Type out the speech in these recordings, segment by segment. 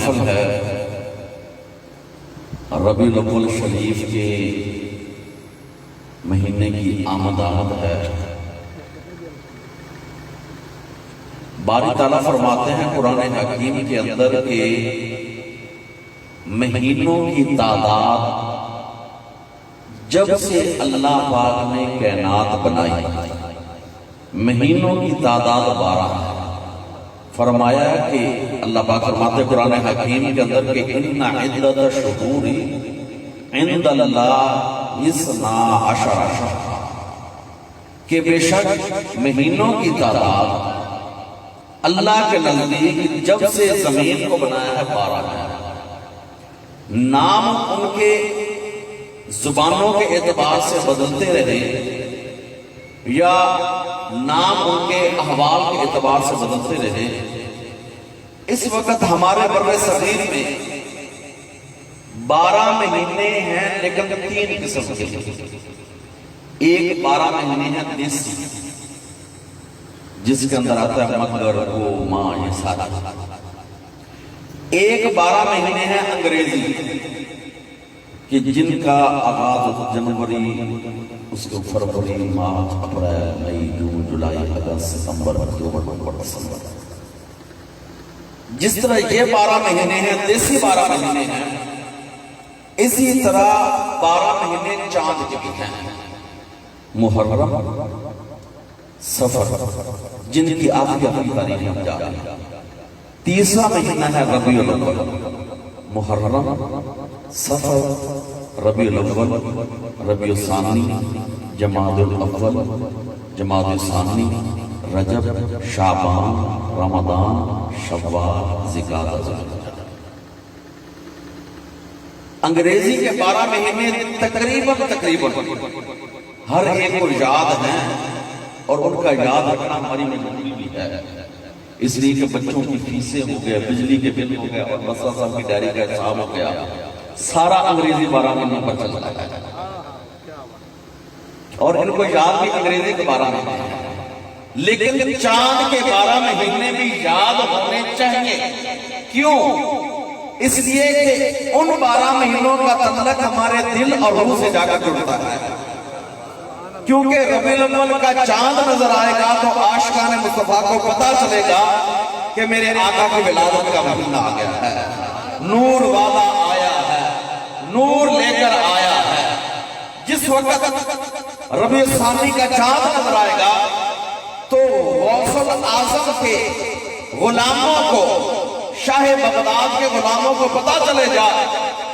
محفل ہے ربیع الاول شریف کے مہینے کی آمد ہے۔ باری تعالیٰ فرماتے ہیں قرآن حکیم کے اندر کہ مہینوں کی تعداد جب سے اللہ پاک نے کائنات بنائی مہینوں کی تعداد 12 ہے۔ فرمایا کہ اللہ پاک فرماتے قرآن حکیم کے اندر کہ ان عدت الشہور عند اللہ 12 شہرا، کہ بے شک مہینوں کی تعداد اللہ کے نزدیک جب سے زمین کو بنایا ہے 12 ہے۔ نام ان کے زبانوں کے اعتبار سے بدلتے رہے یا نام ان کے احوال کے اعتبار سے بدلتے رہے، اس وقت ہمارے بر صغیر میں 12 مہینے ہیں لیکن 3 قسم کے۔ ایک 12 مہینے ہیں دیسی، جس کے اندر آتا ہے مگر کو ماں یہ سارا۔ ایک 12 مہینے ہیں انگریزی کہ جن کا آغاز جنوری، اس کو فروری، مارچ، اپریل، مئی، جون، جولائی، اگست، ستمبر، اکتوبر، نومبر، دسمبر۔ جس طرح یہ 12 مہینے ہیں دیسی 12 مہینے ہیں، اسی طرح 12 مہینے چاند کے بھی ہیں، محرم، صفر، جن کی آخری تاریخ ہم جا رہے ہیں۔ تیسرا مہینہ ہے ربیع الاول، محرم، صفر، ربیع الاول، ربیع الثانی، جمادی الاول، جمادی الثانی، رجب، شعبان، رمضان، شوال، ذوالقعدہ۔ انگریزی کے 12 مہینے تقریباً ہر ایک کو یاد ہیں، اور ان کا یاد رکھنا ہماری مجبوری بھی ہے، اس لیے کہ بچوں کی فیسیں ہو گئے، بجلی کے بل ہو گئے، اور مسئلہ صاحب کی ڈائری کا حساب ہو گیا، سارا انگریزی 12 مہینے پر چل رہا ہے، اور ان کو یاد بھی انگریزی کے 12 مہینے ہیں، لیکن چاند کے 12 مہینے بھی یاد ہونے چاہیے۔ کیوں؟ اس لیے کہ ان 12 مہینوں کا تعلق ہمارے دل اور روح سے جا کر جڑتا ہے، کیونکہ ربیع الاول کا چاند نظر آئے گا تو عاشقان مصطفیٰ کو پتا چلے گا کہ میرے آقا کی ولادت کا مہینہ آ گیا ہے، نور والا آیا ہے، نور لے کر آیا ہے۔ جس وقت ربیع الثانی کا چاند نظر آئے گا تو غوث الاعظم کے غلاموں کو، شاہ بغداد کے غلاموں کو پتا چلے گا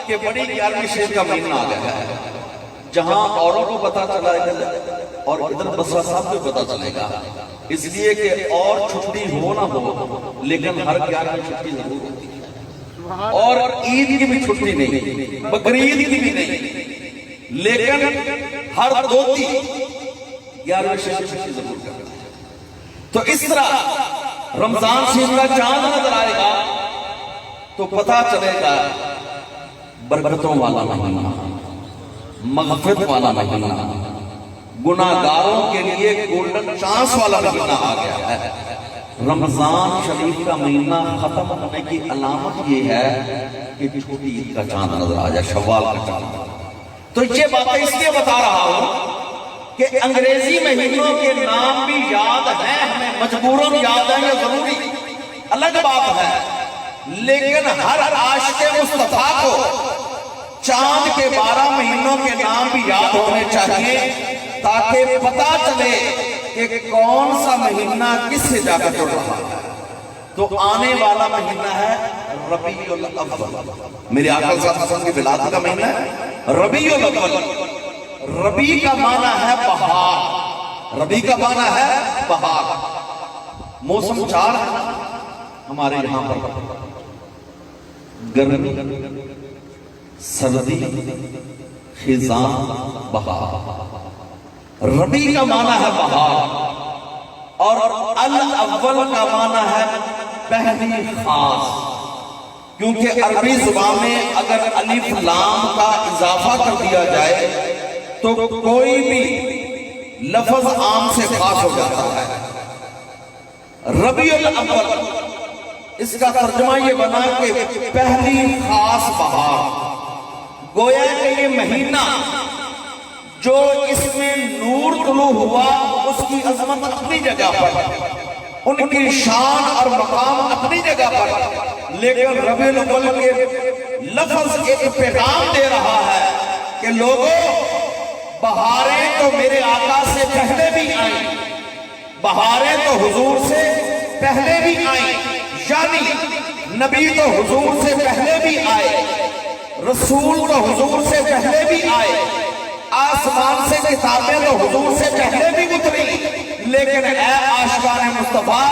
کہ بڑی 11ویں شیخ کا مہینہ آ گیا ہے۔ جہاں اوروں کو پتا چلا ہے اور ادھر بصرہ صاحب کو پتا چلے گا، اس لیے کہ اور چھٹی ہو نہ ہو لیکن ہر 11ویں چھٹی ضرور ہوتی ہے، اور عید کی بھی چھٹی نہیں، بقرعید کی بھی نہیں، لیکن ہر 2 تھی 11ویں چھٹی ضرور کرتے ہیں۔ تو اس طرح رمضان شریف کا چاند نظر آئے گا تو پتا چلے گا برکتوں والا مہینہ، مغفرت والا مہینہ، گناہگاروں کے لیے گولڈن چانس والا مہینہ آ گیا ہے۔ رمضان شریف کا مہینہ ختم ہونے کی علامت یہ ہے کہ چھوٹی عید کا چاند نظر آ جائے، شوال کا چاند۔ تو یہ باتیں اس لیے بتا رہا ہوں کہ انگریزی مہینوں کے نام بھی یاد ہیں، ہمیں مجبوراً یاد ہیں، یہ ضروری الگ بات ہے، لیکن ہر عاشق مصطفیٰ کو چاند کے 12 مہینوں کے نام بھی یاد ہونے چاہیے تاکہ پتا چلے کہ کون سا مہینہ کس سے جا کر جڑ رہا ہے۔ تو آنے والا مہینہ ہے ربیع الاول، میرے آقا صلی اللہ علیہ وسلم کی ولادت کا مہینہ ہے ربیع الاول۔ ربیع کا معنی ہے بہار، ربیع کا معنی ہے بہار۔ موسم 4 ہے ہمارے یہاں پر، گرمی، سردی، خزاں، بہار۔ ربیع کا معنی ہے بہار، اور الاول کا معنی ہے پہلی خاص، کیونکہ عربی زبان میں اگر الف لام کا اضافہ کر دیا جائے تو کوئی بھی لفظ عام سے خاص ہو جاتا ہے۔ ربیع الاول اس کا ترجمہ یہ بنا کہ پہلی خاص بہار، گویا کہ یہ مہینہ جو اس میں نور طلوع ہوا اس کی عظمت اپنی جگہ پر، ان کی شان اور مقام اپنی جگہ پر، لیکن ربیع الاول کے لفظ ایک پیغام دے رہا ہے کہ لوگوں، بہاریں تو میرے آقا سے پہلے بھی آئیں، بہاریں تو حضور سے پہلے بھی آئیں، یعنی نبی تو حضور سے پہلے بھی آئے، رسول تو حضور سے پہلے بھی آئے، آسمان سے کتابیں تو حضور سے پہلے بھی اتری، لیکن اے عاشقان مصطفیٰ،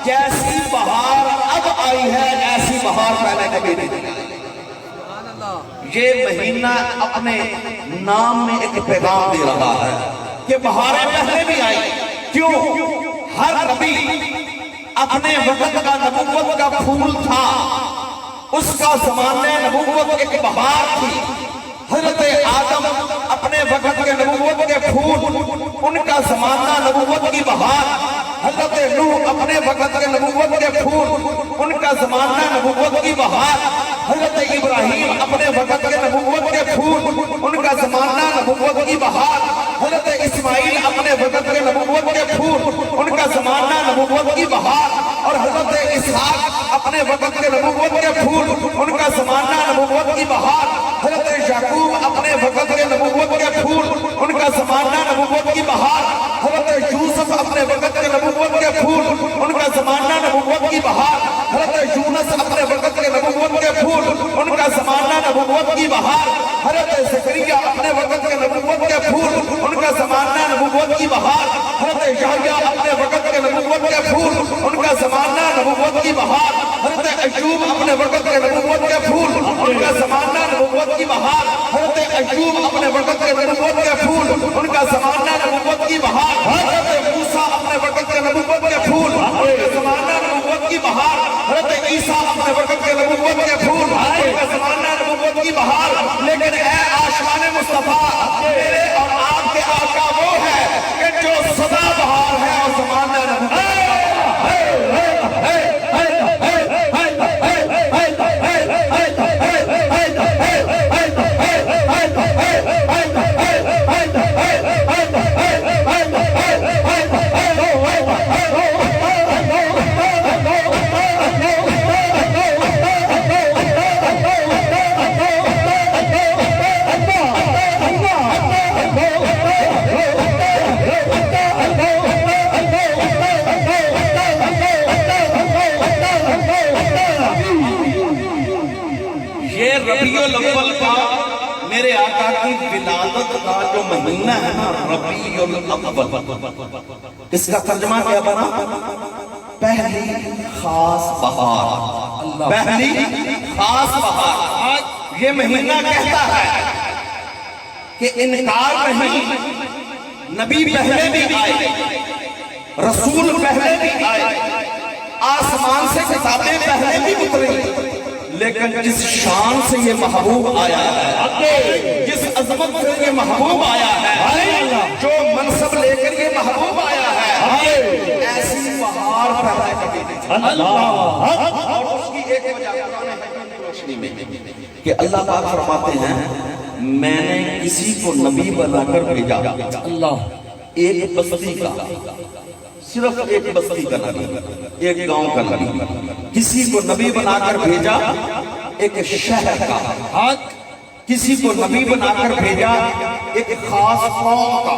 جیسی بہار اب آئی ہے ایسی بہار پہلے کبھی نہیں آئی۔ یہ مہینہ اپنے نام میں ایک پیغام دے رہا ہے کہ بہاریں پہلے بھی آئی۔ کیوں؟ ہر نبی اپنے وقت کا نبوت کا پھول تھا، اس کا زمانہ نبوت ایک بہار تھی۔ حضرت آدم اپنے وقت کے نبوت کے پھول، ان کا زمانہ نبوت کی بہار۔ حضرت نوح اپنے وقت کے نبوت کے پھول، ان کا زمانہ نبوت کی بہار۔ حضرت ابراہیم اپنے وقت کے نبوت کے پھول، ان کا زمانہ نبوت کی بہار۔ حضرت اسماعیل اپنے وقت کے نبوت کے پھول، ان کا زمانہ نبوت کی بہار۔ اور حضرت اسحاق اپنے وقت کے نبوت کے پھول، ان کا زمانہ نبوت کی بہار۔ حضرت یعقوب اپنے وقت کے نبوت کے پھول، ان کا زمانہ نبوت کی بہار۔ حضرت یوسف اپنے وقت کے نبوت کے پھول، ان کا زمانہ نبوت کی بہار۔ حضرت یونس اپنے وقت کے نبوت کے پھول، ان کا زمانہ نبوت کی بہار۔ حضرت زکریا اپنے وقت کے نبوت کے پھول، ان کا زمانہ نبوت کی بہار۔ حضرت یحییٰ اپنے وقت کے نبوت کے پھول، ان کا زمانہ نبوت کی بہار۔ حضرت ایوب اپنے وقت کے نبوت کے پھول، ان کا زمانہ نبوت کی بہار۔ حضرت ایوب اپنے وقت کے نبوت کے پھول، ان کا زمانہ نبوت کی بہار۔ حضرت موسیٰ اپنے وقت کے نبوت کے پھول، ان کا زمانہ نبوت کی بہار۔ حضرت عیسیٰ اپنے وقت کے نبوت کے پھول، ان کا زمانہ نبوت کی بہار۔ لیکن اے عاشقان مصطفیٰ، میرے اور آپ کے آقا وہ ہے کہ جو سدا بہار ہے اور زمانہ نبوت کی بہار۔ ربیع الاول کا میرے آقا کی ولادت کا جو مہینہ ہے نا، ربیع الاول، اس کا ترجمہ کیا بنا؟ پہلی خاص بہار، پہلی خاص بہار۔ یہ مہینہ کہتا ہے کہ انکار نہیں، نبی پہلے بھی آئے، رسول پہلے بھی آئے، آسمان سے کتابیں پہلے بھی اتری، لیکن جس شان سے یہ محبوب آیا ہے، جس عظمت سے یہ محبوب آیا ہے، جو منصب لے کر یہ محبوب آیا ہے، ایسی بہار پیدا کبھی نہیں۔ اور اس کی ایک وجہ قرآن حکیم کی روشنی میں کہ اللہ پاک فرماتے ہیں میں نے کسی کو نبی بنا کر بھیجا، ایک بستی کا، صرف ایک بستی کا نبی، ایک گاؤں کا نبی، کسی کو نبی بنا کر بھیجا ایک شہر کا، کسی کو نبی بنا کر بھیجا ایک خاص قوم کا۔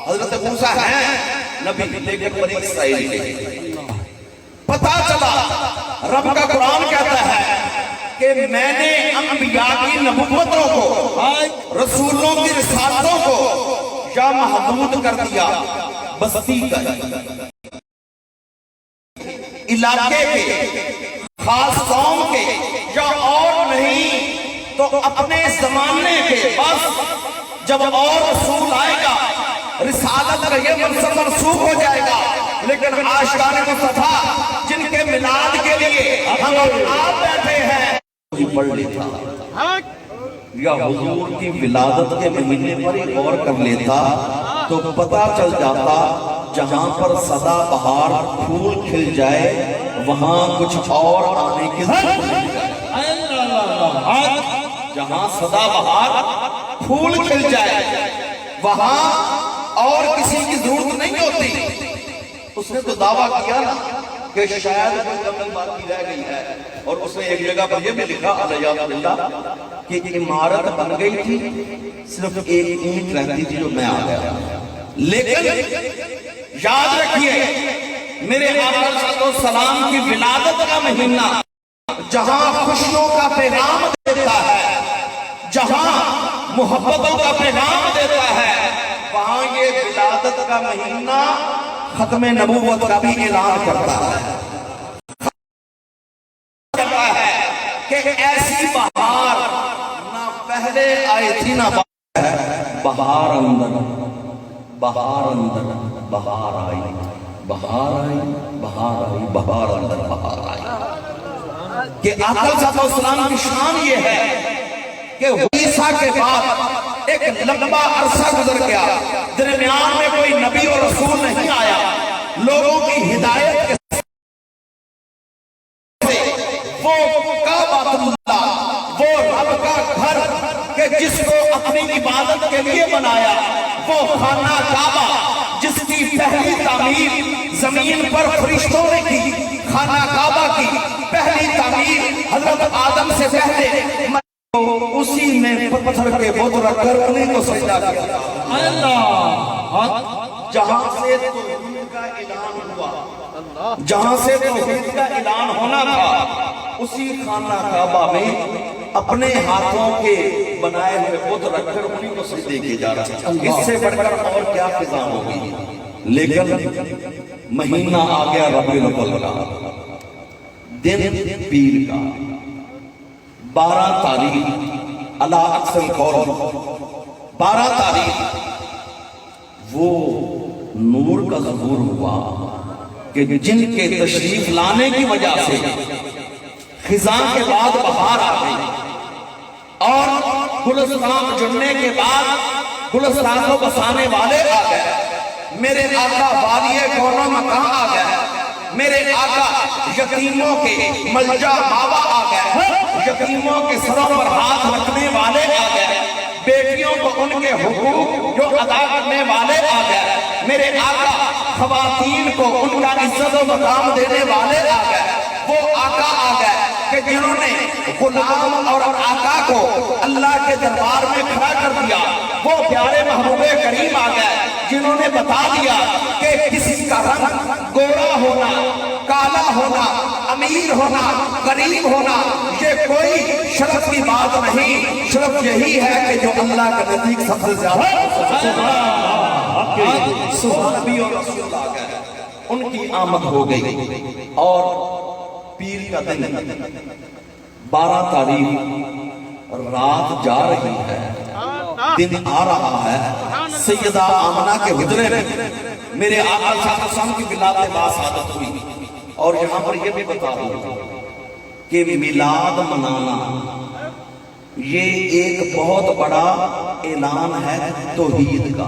حضرت موسیٰ ہیں نبی، لیکن بنی اسرائیل کے۔ پتا چلا رب کا قرآن کہتا ہے کہ میں نے انبیاء کی نبوتوں کو، رسولوں کی رسالتوں کو یا محدود کر دیا بستی کا، علاقے کے، خاص قوم کے، یا اور نہیں تو اپنے زمانے کے۔ بس جب اور رسول آئے گا رسالت کا یہ منصب منسوخ ہو جائے گا، لیکن عاشقان مصطفیٰ جن کے میلاد کے لیے ہم آپ بیٹھے ہیں پڑھ لیتا یا حضور کی ولادت کے مہینے پر ہی غور کر لیتا تو پتہ چل جاتا جہاں پر سدا بہار پھول کھل جائے وہاں کچھ اور آنے کی ضرورت نہیں ہے۔ جہاں سدا بہار پھول کھل جائے وہاں اور کسی کی ضرورت نہیں ہوتی۔ اس نے تو دعویٰ کیا نا کہ شاید کوئی کمی باقی رہ گئی ہے، اور اس نے ایک جگہ پر یہ بھی لکھا علیہ اللہ کہ عمارت بن گئی تھی، صرف ایک اینٹ رہتی تھی جو میں آ گیا۔ لیکن یاد رکھیے میرے آقا صلی اللہ علیہ وسلم کی ولادت کا مہینہ جہاں خوشیوں کا پیغام دیتا ہے، جہاں محبتوں کا پیغام دیتا ہے، وہاں یہ ولادت کا مہینہ ختم نبوت کا بھی اعلان کرتا ہے کہ ایسی بہار نہ پہلے آئی تھی نہ بہار اندر بہار اندر بہار آئی، بہار آئی، بہار آئی، بہار اندر بہار آئی۔ کہ آقا صلی اللہ علیہ وسلم کی شان یہ ہے کہ عیسیٰ کے بعد ایک لمبا عرصہ گزر گیا، درمیان میں کوئی نبی اور رسول نہیں آیا، لوگوں کی ہدایت کے سے وہ کعبۃ اللہ، وہ رب کا گھر کہ جس کو اپنی عبادت کے لیے بنایا، وہ خانہ کعبہ جس کی پہلی تعمیر زمین پر فرشتوں نے کی، خانہ کعبہ کی پہلی تعمیر حضرت آدم سے پہلے اسی میں پتھر کے بت رکھ کر انہیں کو سجدہ کیا۔ جہاں سے توحید کا اعلان ہوا، جہاں سے توحید کا اعلان ہونا تھا، اسی خانہ کعبہ میں اپنے ہاتھوں کے بنائے ہوئے بت رکھ کر انہیں کو سجدے کیے جا رہے ہیں۔ اس سے بڑھ کر اور کیا فضا ہوگی؟ لیکن مہینہ آ گیا ربیع الاول کا، دن پیر کا، 12 تاریخ علی اکثر قول 12 تاریخ وہ نور کا ظہور ہوا کہ جن کے تشریف لانے کی وجہ سے خزاں کے بعد بہار آ گئی، اور گلستان جڑنے کے بعد گلستان کو بسانے والے آ گئے، میرے آقا والی کونوں مکان آ گئے، میرے آقا یتیموں کے ملجا بابا آ گئے، یتیموں کے سروں پر ہاتھ رکھنے والے آ گئے، بیٹیوں کو ان کے حقوق جو ادا کرنے والے آ گئے، میرے آقا خواتین کو ان کا عزت و مقام دینے والے آ گئے، وہ آقا آ گئے کہ جنہوں نے غلام اور آقا کو اللہ کے دربار میں کھڑا کر دیا، وہ پیارے محبوب کریم آ گئے جنہوں نے بتا دیا کہ کسی کا رنگ گورا ہونا، کالا ہونا، امیر ہونا، غریب ہونا یہ کوئی شرف کی بات نہیں، شرف یہی ہے کہ جو اللہ کے نزدیک سب سے زیادہ نبی اور رسول آ گئے، ان کی آمد ہو گئی، اور پیر کا دن 12 تاریخ رات جا رہی ہے، دن آ رہا ہے، سیدہ آمنہ کے حجرے میں میرے آقا صلی اللہ علیہ وسلم کی ولادت باسعادت ہوئی۔ اور یہاں پر یہ بھی بتا دوں کہ میلاد منانا یہ ایک بہت بڑا اعلان ہے توحید کا،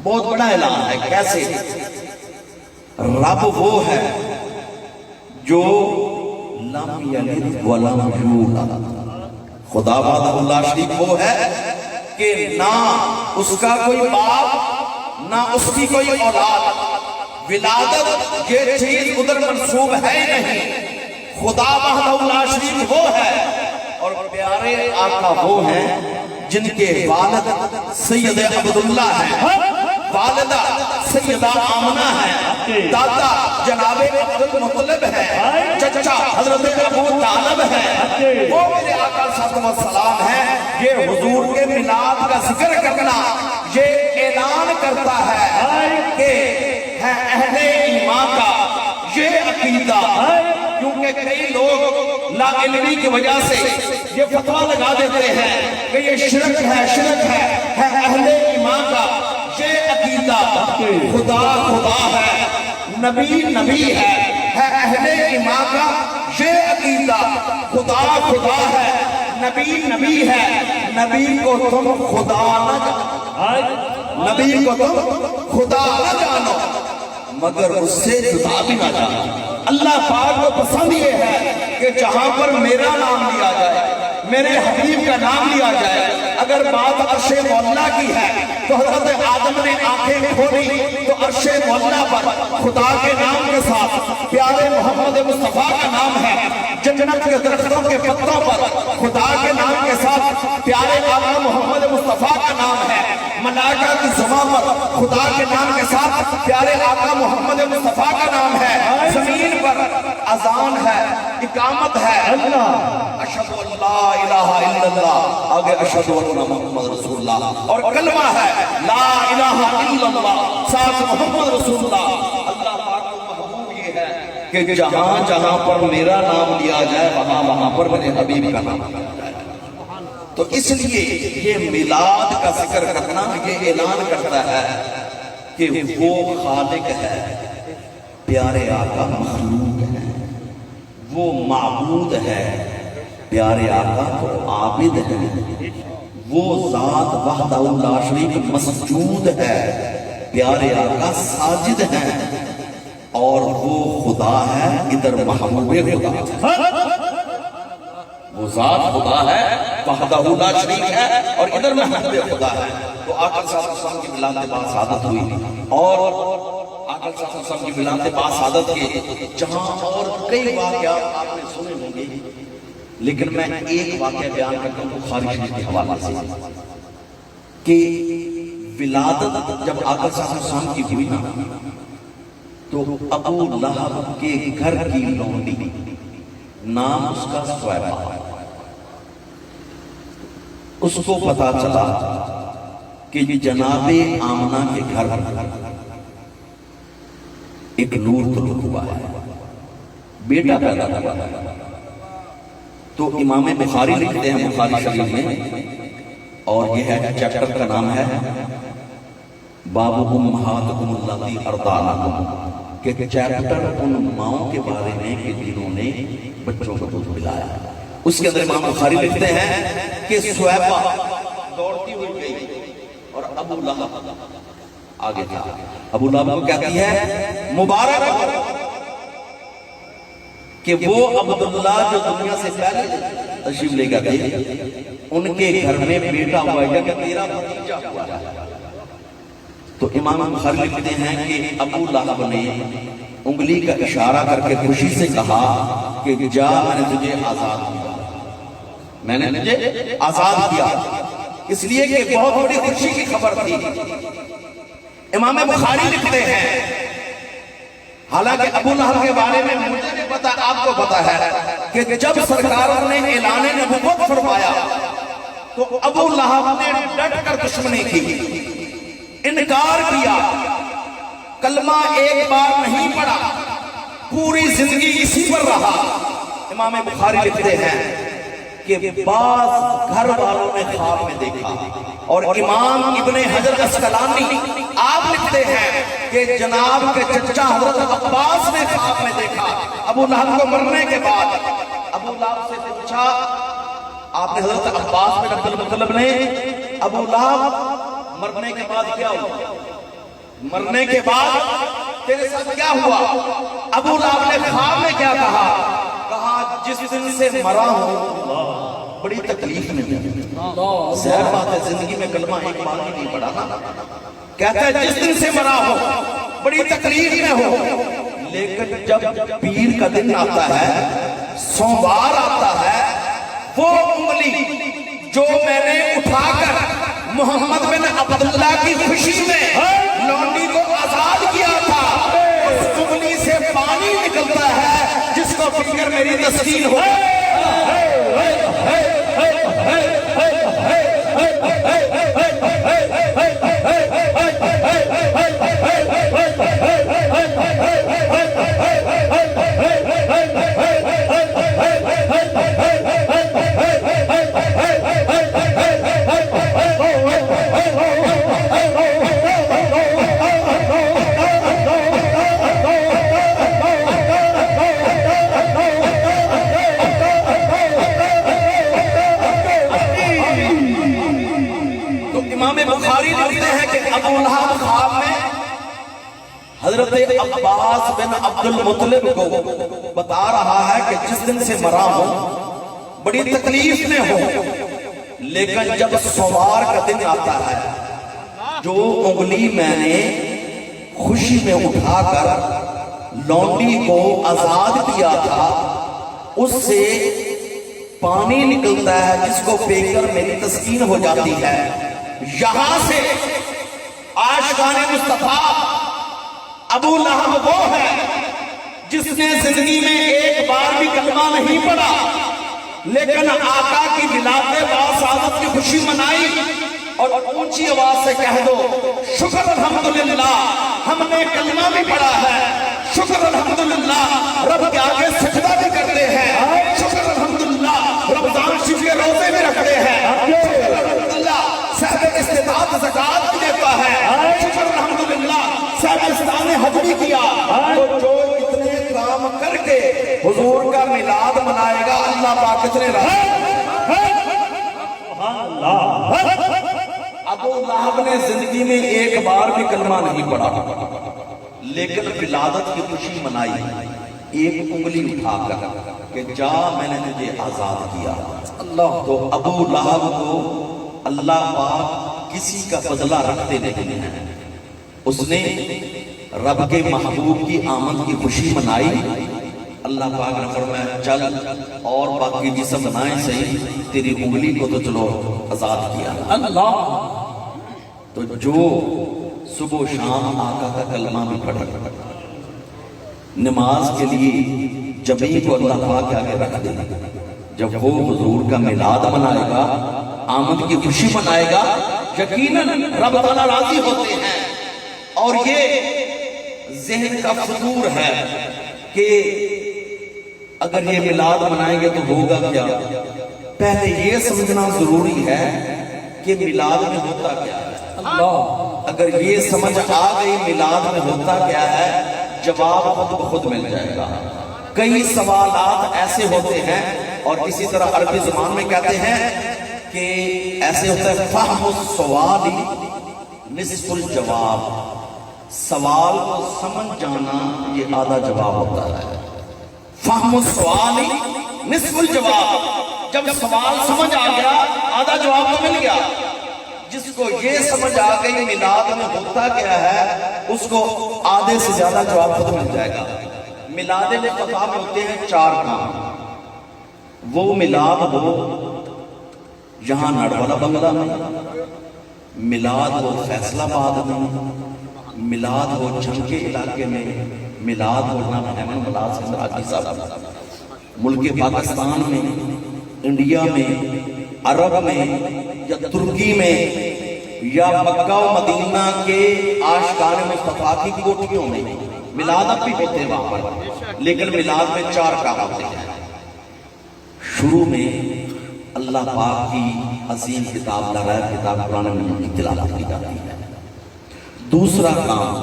بہت بڑا اعلان ہے۔ کیسے؟ رب وہ ہے جو لم یلد ولم یولد، خدا وحدہ اللہ شریف وہ ہے کہ نہ اس کا کوئی باپ نہ اس کی کوئی اولاد، ولادت یہ چیز ادھر منسوب ہے ہی نہیں، خدا وحدہ اللہ شریف وہ ہے، اور پیارے آقا وہ ہیں جن کے والد سید عبداللہ ہیں، والدہ سیدہ آمنہ ہے، دادا جناب عبدالمطلب ہے، چچا حضرت ابو طالب ہے، وہ میرے آقا صلی اللہ علیہ وسلم ہیں۔ یہ حضور کے میلاد کا ذکر کرنا یہ اعلان کرتا ہے کہ ہے اہل ایمان کا یہ عقیدہ، کیونکہ کئی لوگ لا علمی کی وجہ سے یہ فتویٰ لگا دیتے ہیں کہ یہ شرک ہے، شرک ہے اہل ایمان کا یہ عقیدہ، خدا خدا ہے، نبی نبی ہے اہل ایمان کا یہ عقیدہ، خدا خدا ہے، نبی نبی ہے، نبی کو تم خدا نہ جانو، نبی کو تم خدا نہ جانو، مگر اس سے جدا بھی نہ جانا۔ اللہ پاک کو پسند یہ ہے کہ جہاں پر میرا نام لیا جائے، میرے حبیب کا نام لیا جائے۔ اگر بات عرش مولا کی ہے تو حضرت آدم نے آنکھیں کھولی تو عرش مولا پر خدا کے نام کے ساتھ پیارے محمد مصطفیٰ کا نام ہے۔ جنت کے درختوں کے پتوں پر خدا کے نام کے ساتھ پیارے آقا محمد مصطفیٰ کا نام ہے۔ ملائکہ کی زبان پر خدا کے نام کے ساتھ پیارے آقا محمد مصطفیٰ کا نام ہے۔ زمین پر اذان ہے، اقامت ہے، اشہد ان لا الہ الا اللہ، آگے اشہد ان محمد رسول اللہ، اور کلمہ ہے لا الہ الا اللہ، ساتھ محمد رسول اللہ۔ اللہ پاک کو محبوب یہ ہے کہ جہاں جہاں پر میرا نام لیا جائے وہاں وہاں پر میرے حبیب کا نام لیا جائے۔ تو اس لیے یہ میلاد کا ذکر کرنا یہ اعلان کرتا ہے کہ وہ خالق ہے، پیارے آقا مخلوق ہے، وہ معبود ہے، پیارے آقا تو عابد ہے، وہ ذات وحدہ لا شریک مسجود ہے، پیارے آقا ساجد ہیں، اور وہ خدا ہے، ادھر محبوب خدا ہے۔ وہ ذات خدا ہے، وحدہ لا شریک ہے، اور ادھر محبوب خدا ہے۔ تو آقا صلی اللہ علیہ وسلم کی ملاد با سعادت ہوئی، اور آقا صلی اللہ علیہ وسلم کی ملاد با سعادت کے جہاں اور کئی واقعات آپ نے سنے ہوں گے، لیکن میں ایک واقعہ بیان کرتا ہوں بخاری شریف کے حوالے سے کہ ولادت جب آقا صلی اللہ علیہ وسلم کی ہوئی نا تو ابو لہب کے گھر کی لونڈی، نام اس کا سویبہ، اس کو پتا چلا کہ جناب آمنہ کے گھر ایک نور طلوع ہوا ہے، بیٹا پیدا ہوا ہے۔ تو امام بخاری لکھتے ہیں بخاری شریف میں، اور یہ ہے چیپٹر کا نام ہے باب امہاتکم اللاتی ارضعنکم، کہ چیپٹر ان ماؤں کے بارے میں کہ جنہوں نے بچوں کو دودھ پلایا۔ اس کے اندر امام بخاری لکھتے ہیں کہ سویبہ دوڑتی ہوئی گئی اور ابو لہب آگے تھا۔ ابو لہب کو کہتی ہے مبارک ہو کہ وہ عبداللہ جو دنیا سے پہلے تشریف لے گئے ان کے گھر میں بیٹا ہوا ہے کہ تیرا بھتیجا ہوا ہے۔ تو امام بخاری لکھتے ہیں کہ ابو لہب نے انگلی کا اشارہ کر کے خوشی سے کہا کہ جا میں نے تجھے آزاد کیا، میں نے تجھے آزاد کیا، اس لیے کہ بہت بڑی خوشی کی خبر تھی۔ امام بخاری لکھتے ہیں حالانکہ ابو لہب کے بارے میں مجھے نہیں پتا، آپ کو پتا ہے کہ جب سرکاروں نے اعلان نبوت فرمایا تو ابو لہب نے ڈٹ کر دشمنی کی، انکار کیا، کلمہ ایک بار نہیں پڑھا، پوری زندگی اسی پر رہا۔ امام بخاری لکھتے ہیں کہ بعض گھر والوں نے خواب میں دیکھا، اور امام ابن حجر اسقلانی آپ لکھتے ہیں کہ جناب کے چچا حضرت عباس نے خواب میں دیکھا ابو لہب کو مرنے کے بعد۔ ابو لہب سے پوچھا، آپ نے حضرت عباس بن عبد المطلب نے، ابو لہب مرنے کے بعد کیا ہوا؟ مرنے کے بعد تیرے ساتھ کیا ہوا؟ ابو لہب نے خواب میں کیا کہا؟ کہا جس دن سے مرا ہوں بڑی تکلیف میں ہوں۔ ظاہر بات ہے زندگی میں کلمہ ایک بار ہی نہیں پڑھا نا، کہتا ہے جس دن سے مرا ہو بڑی تکلیف میں ہو، لیکن جب پیر کا دن آتا ہے، سوموار آتا ہے، وہ انگلی جو میں نے اٹھا کر محمد بن عبداللہ کی خوشی میں لونڈی کو آزاد کیا تھا، اس انگلی سے پانی نکلتا ہے جس کو پی کر میری تسکین ہو۔ حضرت عباس بن عبد المطلب کو بتا رہا ہے کہ جس دن سے مرا ہوں بڑی تکلیف میں ہوں، لیکن جب سوار کا دن آتا ہے جو انگلی میں نے خوشی میں اٹھا کر لونڈی کو آزاد کیا تھا اس سے پانی نکلتا ہے جس کو پی کر میری تسکین ہو جاتی ہے، یہاں سے عاشقان مصطفیٰ ابو لہب وہ ہے جس نے زندگی میں ایک بار بھی کلمہ نہیں پڑھا، لیکن آقا کی ولادت باسعادت کی خوشی منائی اور اونچی آواز سے کہہ دو شکر الحمدللہ ہم نے کلمہ بھی پڑھا ہے، شکر الحمدللہ رب کے آگے سجدہ بھی کرتے ہیں، شکر الحمدللہ رمضان شریف کے روزے بھی رکھتے ہیں، شکر الحمدللہ صاحب استطاعت زکوٰۃ بھی دیتا ہے، شکر الحمدللہ صاحب استطاعت نے حج بھی کیا، تو جو اتنے کام کر کے حضور کا میلاد منائے گا اللہ پاک اتنے ابو لہب نے زندگی میں ایک بار بھی کلمہ نہیں پڑھا لیکن ولادت کی خوشی منائی ایک انگلی اٹھا کر کہ جا میں نے تجھے آزاد کیا۔ تو ابو لہب کو اللہ پاک کسی کا فضلہ رکھتے نہیں ہیں، اس نے رب کے محبوب کی آمد کی خوشی منائی، اللہ پاک نے فرمایا چل اور باقی جسم بنائیں صحیح، تیری انگلی کو تو چلو آزاد کیا۔ اللہ تو جو صبح و شام آقا کا کلمہ بھی پڑھا نماز کے لیے جبیں کو اللہ پاک آگے رکھ دے، جب وہ حضور کا میلاد منائے گا آمد کی خوشی منائے گا یقیناً رب تعالیٰ راضی ہوتے ہیں۔ اور یہ ذہن کا فطور ہے کہ اگر یہ میلاد منائیں گے تو ہوگا کیا، پہلے یہ سمجھنا ضروری ہے کہ میلاد میں ہوتا کیا ہے۔ اگر یہ سمجھ آ گئی میلاد میں ہوتا کیا ہے جواب خود بخود مل جائے گا۔ کئی سوالات ایسے ہوتے ہیں اور اسی طرح عربی زبان میں کہتے ہیں کہ ایسے ہوتا ہے فہم السوال نصف الجواب، سوال کو سمجھ جانا یہ آدھا جواب ہوتا ہے۔ فہم السوال نصف الجواب، جب سوال سمجھ آ گیا آدھا جواب تو مل گیا۔ جس کو یہ سمجھ آ گئی میلاد میں ہوتا کیا ہے اس کو آدھے سے زیادہ جواب خود مل جائے گا۔ میلاد مصطفیٰ میں ہوتے ہیں 4 کام، وہ میلاد ہو یہاں نڑوالا بنگلہ میں، میلاد ہو فیصلہ آباد میں، میلاد ہو جنگ کے علاقے میں، میلاد ہو جناب احمد ملاز سندراجی صاحب ملک پاکستان میں، انڈیا میں، عرب میں یا ترکی میں یا مکہ و مدینہ کے عاشقان مصطفیٰ کی کوٹھیوں میں میلاد اب بھی ہوتے ہیں وہاں پر، لیکن میلاد میں 4 کام ہوتے ہیں۔ شروع میں اللہ پاک کی عظیم کتاب لغیر کتاب قرآن مجید کی تلاوت کی جاتی ہے۔ دوسرا کام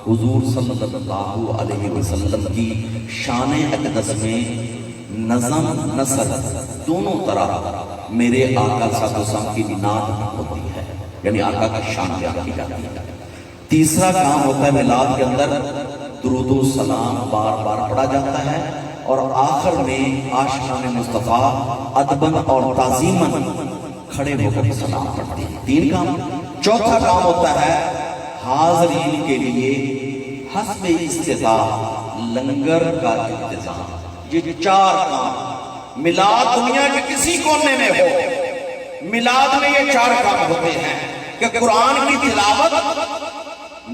حضور صلی اللہ علیہ وسلم کی شان اقدس میں نظم نثر دونوں طرح میرے آقا صلی اللہ علیہ وسلم کی نعت ہوتی ہے، یعنی آقا کا شان بیان کی جاتی ہے۔ تیسرا کام ہوتا ہے میلاد کے اندر درود و سلام بار بار پڑھا جاتا ہے اور آخر میں عاشقان مصطفیٰ ادباً اور تعظیماً کھڑے ہو کر سلام پڑھتے ہیں۔ 3 کام۔ چوتھا کام ہوتا ہے حاضرین کے لیے حسب استطاعت لنگر کا انتظام۔ یہ 4 کام میلاد دنیا کے کسی کونے میں ہو، میلاد میں یہ 4 کام ہوتے ہیں کہ قرآن کی تلاوت،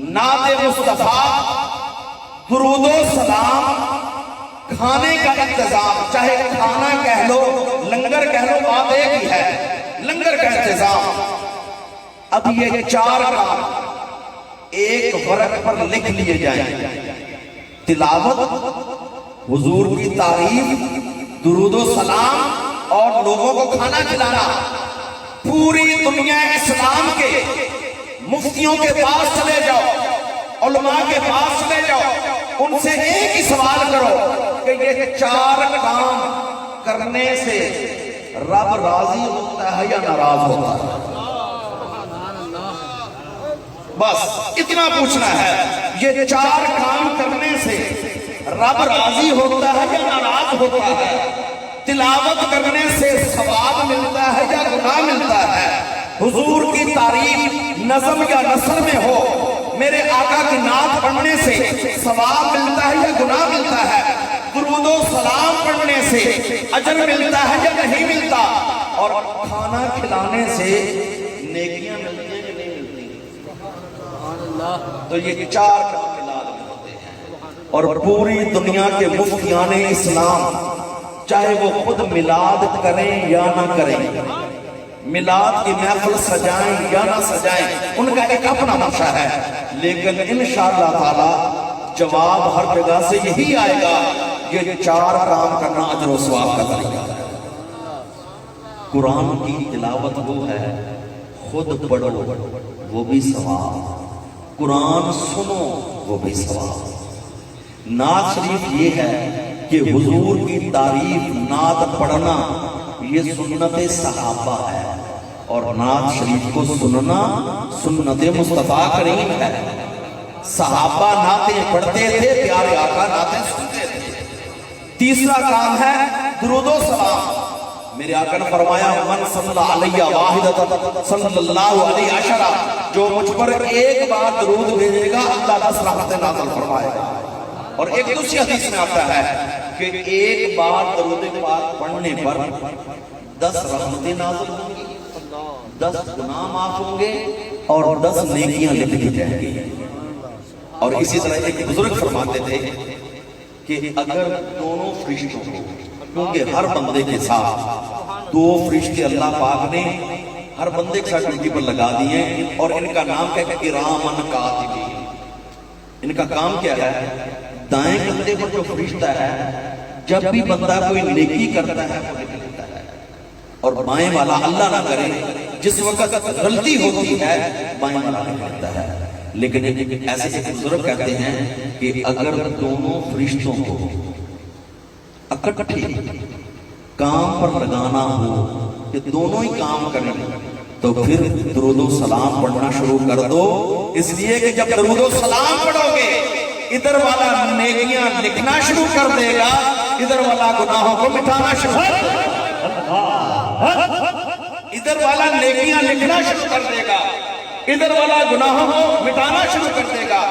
نعت مصطفیٰ، درود و سلام، کھانے کا انتظام، چاہے کھانا کہہ لو لنگر کہہ لو بات ایک ہی ہے، لنگر کا انتظام۔ اب یہ 4 کام ایک ورق پر لکھ لیے جائیں، تلاوت، حضور کی تعریف، درود و سلام اور لوگوں کو کھانا کھلانا۔ پوری دنیا اسلام کے مفتیوں کے پاس چلے جاؤ، علماء کے پاس چلے جاؤ، ان سے ایک ہی سوال کرو کہ یہ 4 کام کرنے سے رب راضی ہوتا ہے یا ناراض ہوتا ہے؟ بس اتنا پوچھنا ہے۔ یہ چار کام کرنے سے رب راضی ہوتا ہے یا ناراض ہوتا ہے؟ تلاوت کرنے سے ثواب ملتا ہے یا گناہ ملتا ہے؟ حضور کی تعریف نظم یا نثر میں ہو، میرے آقا کی نعت پڑھنے سے ثواب ملتا ہے یا گناہ ملتا ہے؟ درود و سلام پڑھنے سے اجر ملتا ہے یا نہیں ملتا؟ اور کھانا کھلانے سے نیکیاں ملتی ہیں کہ نہیں ملتی؟ تو یہ چار کام ملاد میں ہوتے ہیں، اور پوری دنیا کے مفتیان اسلام چاہے وہ خود ملاد کریں یا نہ کریں، ملاد کی محفل سجائیں یا نہ سجائیں، ان کا ایک اپنا منشا ہے، لیکن انشاءاللہ تعالی جواب ہر جگہ سے یہی آئے گا، یہ چار کام کرنا اجر و ثواب کا طریقہ ہے۔ قرآن کی تلاوت وہ ہے، خود پڑھو وہ بھی ثواب، قرآن سنو وہ بھی ثواب۔ نعت شریف یہ ہے کہ حضور کی تعریف نعت پڑھنا یہ سنت صحابہ ہے، اور نعت شریف کو سننا سنت مصطفیٰ کریم ہے۔ صحابہ نعتیں پڑھتے تھے، پیارے آقا نعتیں سنتے تھے۔ تیسرا کام ہے درود و سلام۔ میرے آقا نے فرمایا من صلی علیہ واحدۃ صلی اللہ علیہ عشرہ، جو مجھ پر ایک بار درود بھیجے گا اللہ 10 رحمتیں نازل فرمائے گا۔ اور ایک دوسری حدیث میں آتا ہے کہ ایک بار درود پاک پڑھنے پر 10 رحمتیں نازل ہوں گی، 10 گناہ معاف ہوں گے، اور 10 نیکیاں لکھی جائیں گی۔ اور اسی طرح ایک بزرگ فرماتے تھے کہ اگر دونوں فرشتوں کو، کیونکہ ہر بندے کے ساتھ 2 فرشتے اللہ پاک نے ہر بندے کے ساتھ ڈیوٹی پر لگا دیے، اور ان کا نام کیا ہے؟ کرامن کاتبین۔ ان کا کام کیا ہے؟ دائیں کندھے پر جو فرشتہ ہے جب بھی بندہ کوئی نیکی کرتا ہے وہ لکھ لیتا ہے، اور بائیں والا اللہ نہ کرے جس وقت غلطی ہوتی ہے بائیں والا لکھ لیتا ہے۔ لیکن ایسے ایک بزرگ کہتے ہیں کہ اگر دونوں فرشتوں کو اکٹھے کام پر لگانا ہو کہ دونوں ہی کام کریں تو پھر درود و سلام پڑھنا شروع کر دو، اس لیے کہ جب درود و سلام پڑھو گے ادھر والا نیکیاں لکھنا شروع کر دے گا، ادھر والا گناہوں کو مٹانا شروع کر دے گا۔ ادھر والا نیکیاں لکھنا شروع کر دے گا، ادھر والا گناہوں کو مٹانا شروع کر دے گا۔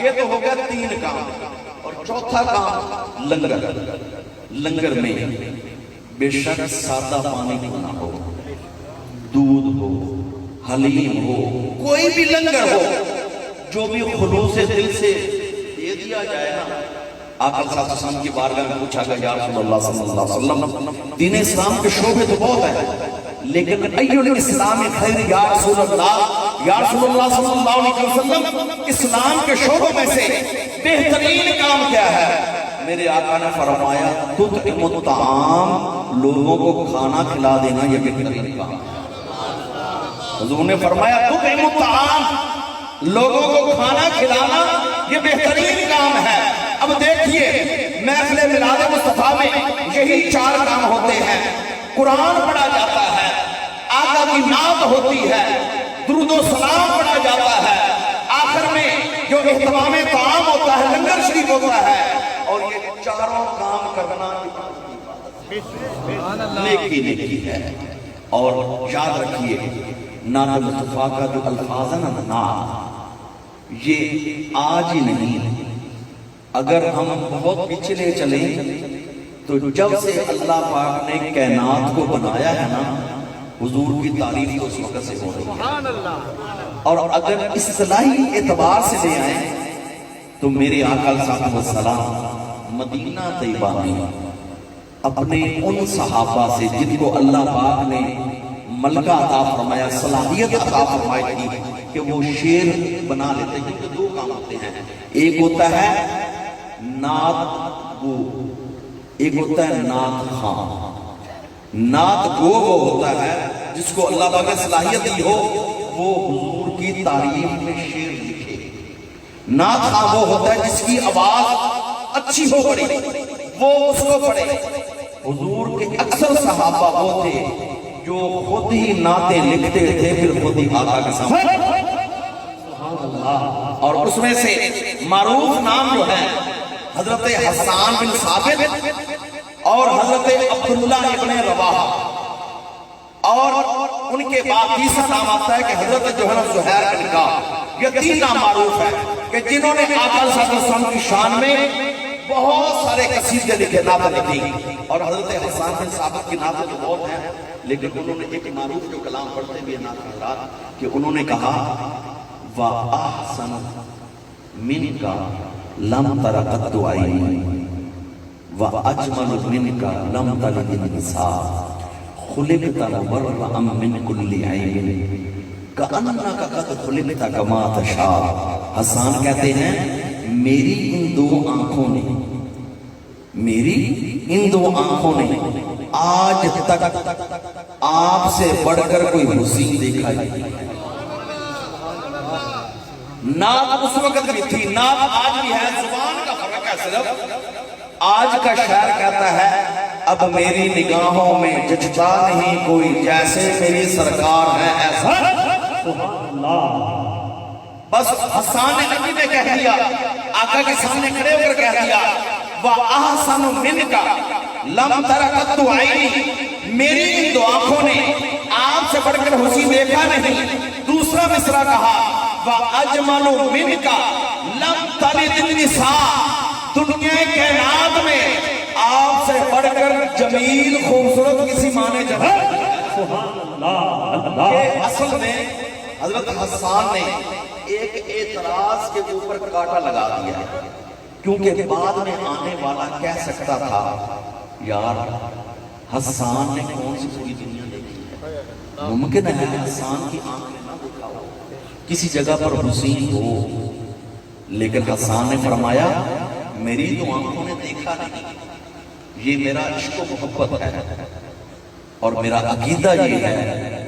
یہ تو ہو گیا 3 کام۔ اور چوتھا کام لنگر۔ لنگر میں بے شک سادہ پانی کیوں نہ ہو، دودھ ہو، حلیم ہو، کوئی بھی لنگر ہو، جو بھی خلوص دل سے دے دیا جائے نا۔ آقا صلی اللہ علیہ وسلم کی بارگاہ میں پوچھا گیا یا رسول اللہ صلی اللہ علیہ وسلم، دین اسلام کے شعبے تو بہت ہیں، لیکن ایو الاسلام خیر یا رسول اللہ، یا رسول اللہ صلی اللہ علیہ وسلم، اسلام کے شعبوں میں سے بہترین کام کیا ہے؟ میرے آقا نے فرمایا تطعم الطعام، لوگوں کو کھانا کھلا دینا یہ بہترین کام ہے۔ حضور نے فرمایا تطعم الطعام، لوگوں کو کھانا کھلانا یہ بہترین کام ہے۔ اب دیکھیے محفل میلاد مصطفیٰ میں یہی 4 کام ہوتے ہیں، قرآن پڑھا جاتا ہے، آقا کی نعت ہوتی ہے، درود و سلام پڑھا جاتا ہے، آخر میں جو اہتمام طعام ہوتا ہے لنگر شریف ہوتا ہے، اور یہ چاروں کام کرنا نیکی نیکی ہے۔ اور یاد رکھیے نعت مصطفیٰ کا جو الفاظ ہے نا نعت، یہ آج ہی نہیں، اگر ہم بہت پچھلے چلیں تو جب سے اللہ پاک نے کائنات کو بنایا ہے نا، حضور کی تعریف تو اس وقت سے ہو رہی ہے۔ اور اگر اصطلاحی اعتبار سے لے آئیں تو میرے آقا صلی اللہ علیہ وسلم مدینہ طیبہ میں اپنے ان صحابہ سے جن کو اللہ پاک نے ملکہ عطا فرمایا، صلاحیت عطا فرمائی تھی کہ وہ شعر بنا لیتے ہیں، تو 2 کام ہوتے ہیں، ایک ہوتا ہے نعت گو، ایک ہوتا ہے نعت خان۔ نعت گو وہ ہوتا ہے جس کو اللہ پاک نے صلاحیت دی ہو وہ حضور کی تعریف میں شعر لکھے۔ نعت خان وہ ہوتا ہے جس کی آواز اچھی ہو بڑی، وہ اس کو پڑھے۔ حضور کے اکثر صحابہ وہ تھے جو خود ہی نعتیں لکھتے تھے، پھر خود ہی آقا کے سامنے اور اس میں سے معروف نام جو ہے حضرت حسان بن ثابت اور حضرت عبداللہ ابن رواحہ، اور ان کے بعد تیسرا نام آتا ہے کہ حضرت جو ہے نا زہیر بن کعب۔ یہ تین نام معروف ہیں کہ جنہوں نے آقا صلی اللہ علیہ وسلم کی شان میں بہت سارے قصیدے لکھے، نعتیں لکھی، اور حضرت حسان بن ثابت کی نعتیں تو بہت ہیں، لیکن انہوں نے ایک معروف جو کلام پڑھتے بھی ہیں نعت حضرات، کہ انہوں نے کہا وَأَحْسَنُ مِنْكَ لَمْ تَرَ قَطُّ عَيْنِي وَأَجْمَلُ مِنْكَ لَمْ تَلِدِ النِّسَاءُ خُلِقْتَ مُبَرَّأً مِنْ كُلِّ عَيْبٍ كَأَنَّكَ قَدْ خُلِقْتَ كَمَا تَشَاءُ۔ حسان کہتے ہیں میری ان دو آنکھوں نے، میری ان دو آنکھوں نے آج تک آپ سے بڑھ کر کوئی حسین دیکھا نہیں۔ نعت اس وقت بھی تھی، نعت آج بھی ہے، زبان کا فرق ہے صرف۔ آج کا شاعر کہتا ہے اب میری نگاہوں میں جچتا نہیں کوئی جیسے میری سرکار ہے ایسا۔ بس حسان نے نبی نے کہہ دیا، آقا کے سامنے کھڑے ہو کر کہہ دیا وَأَحْسَنُ مِنْكَ لَمْ تَرَ قَطُّ عَيْنِي، میری ان دو آنکھوں نے آپ سے بڑھ کر حسین دیکھا نہیں۔ دوسرا مصرع کہا وَأَجْمَلُ مِنْكَ لَمْ تَلِدِ النِّسَاءُ، دنیا کائنات میں آپ سے بڑھ کر جمیل خوبصورت کسی ماں نے جہاں۔ یہ اصل میں حضرت حسان نے ایک اعتراض کے اوپر کاٹا لگا دیا ہے، کیونکہ بعد میں آنے والا کہہ سکتا تھا یار حسان نے کون سی پوری دنیا دیکھی ہے، ممکن ہے حسان کی آنکھ نے نہ دیکھا ہو، کسی جگہ پر حسین ہو، لیکن حسان نے فرمایا میری تو آنکھوں نے دیکھا نہیں، یہ میرا عشق و محبت ہے، اور میرا عقیدہ یہ ہے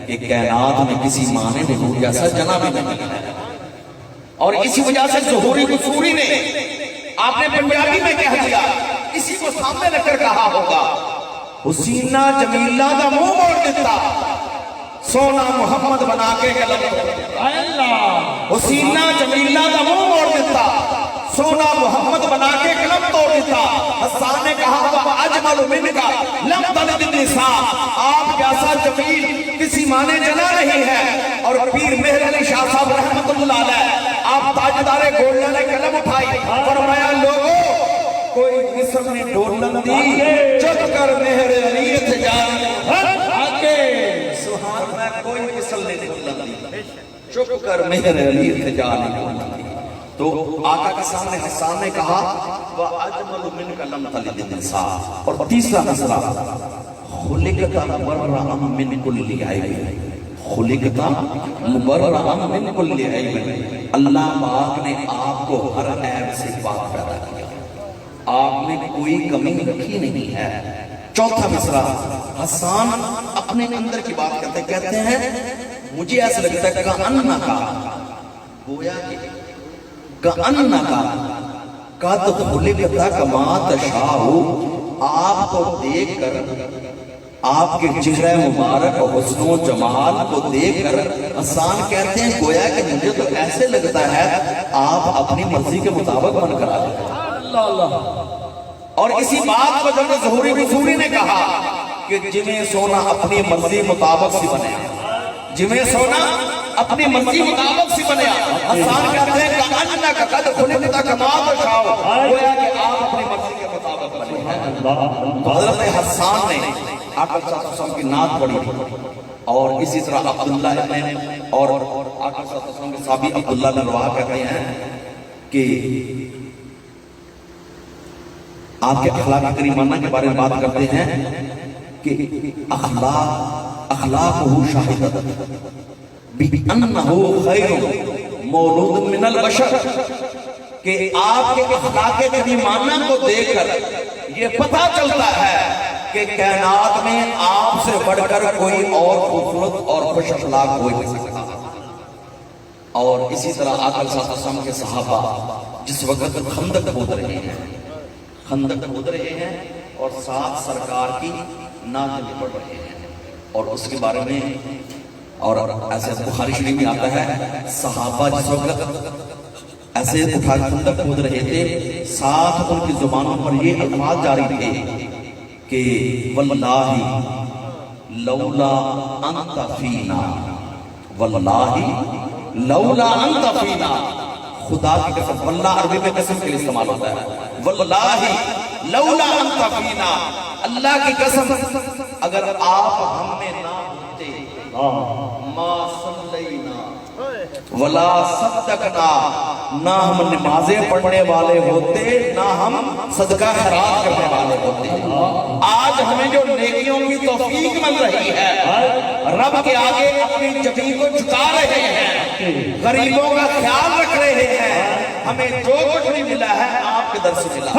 کہ کائنات میں کسی معنی میں ہو جیسا جنا بھی نہیں ہے۔ اور اسی وجہ سے ظہوری قصوری نے آپ نے پنجابی میں کہہ دیا، اسی کو سامنے رکھ کر کہا ہوگا حسینہ جمیلہ دا منہ موڑ دیتا، سونا محمد بنا کے قلم توڑ دیتا۔ حسینہ جمیلہ دا منہ موڑ دیتا، سونا محمد بنا کے قلم توڑ دیتا۔ حسان نے کہا وَأَجْمَلُ مِنْكَ لَمْ تَلِدِ النِّسَاءُ، آپ جیسا جمیل کسی ماں نے جنا نہیں ہے۔ اور پیر مہر علی شاہ صاحب رحمت اللہ علیہ، آپ تاجدار گولڈا نے قلم اٹھائی، فرمایا لوگوں کوئی مصر نے ڈولن دی چپ کر مہر علی تھے جانی آگے سبحان میں کوئی مصر نے ڈولن دی چپ کر مہر علی تھے جانی۔ تو آقا کے سامنے حسان نے کہا وَأَجْمَلُ مِنْكَ لَمْ تَلِدِ النِّسَاءُ، اور تیسرا مصرع خُلِقْتَ مُبَرَّأً مِنْ كُلِّ عَيْبٍ، خُلِقْتَ مُبَرَّأً مِنْ كُلِّ عَيْبٍ، اللہ پاک نے آپ کو ہر عیب سے پاک پیدا کیا، آپ نے کوئی کمی رکھی نہیں ہے۔ چوتھا مصرع حسان اپنے اندر کی بات کہتے ہیں مجھے ایسا لگتا ہے کَأَنَّکَ، گویا کہ کَأَنَّکَ قَدْ خُلِقْتَ كَمَا تَشَاءُ، آپ کو دیکھ کر، آپ کے چہرہ مبارک اور حسن و جمال کو دیکھ کر حسان کہتے ہیں گویا کہ مجھے تو ایسے لگتا ہے آپ اپنی مرضی کے مطابق بن کر آتے۔ اور اسی بات کو جب ظہوری قصوری نے کہا کہ جنہیں سونا اپنی مرضی مطابق سی بنے، جنہیں سونا اپنی مرضی مطابق سی بنیا، حسان کہتے ہیں کَأَنَّکَ قَدْ خُلِقْتَ كَمَا تَشَاءُ، گویا کہ آپ اپنی مرضی کے مطابق بنے ہیں۔ تو حضرت حسان نے آقا صلی اللہ علیہ وسلم کی نعت پڑھی، اور اسی طرح عبداللہ ابن اور آقا صلی اللہ علیہ وسلم کے صحابی عبداللہ بن رواحہ کہتے ہیں کہ آپ کے اخلاق کریمانہ کے بارے میں بات کرتے ہیں کہ اخلاقہ شاہدت بِأَنَّهُ خَيْرٌ مَوْلُودٌ مِنَ الْبَشَرِ، کہ آپ کے اخلاق کریمانہ کو دیکھ کر یہ پتہ چلتا ہے کہ کائنات میں آپ سے بڑھ کر کوئی اور خوبصورت اور خوش اخلاق ہو نہیں سکتا۔ اور اسی طرح آقا صلی اللہ علیہ وسلم کے صحابہ جس وقت خندق کھود رہے ہیں، خندق کھود رہے ہیں اور ساتھ سرکار کی نعتیں پڑھ رہے ہیں، اور اس کے بارے میں اور ایسے بخاری شریف میں آتا ہے صحابہ جس وقت ایسے اٹھا خندق کھود رہے تھے ساتھ ان کی زبانوں پر یہ الفاظ جاری تھے کہ واللہ لولا انت فینا، واللہ لولا انت فینا، خدا کی قسم، واللہ عربی میں قسم کے لیے استعمال ہوتا ہے، واللہ لولا انت فینا، اللہ کی قسم اگر آپ ہم میں نہ ہوتے ما صلینا ولا صدقنا، نہ ہم نمازیں پڑھنے والے ہوتے نہ ہم صدقہ خیرات کرنے والے ہوتے۔ آج ہمیں جو نیکیوں کی توفیق مل رہی ہے، رب کے آگے اپنی جبین کو جھکا رہے ہیں، غریبوں کا خیال رکھ رہے ہیں، ہمیں جو کچھ بھی ملا ہے آپ کے در سے ملا۔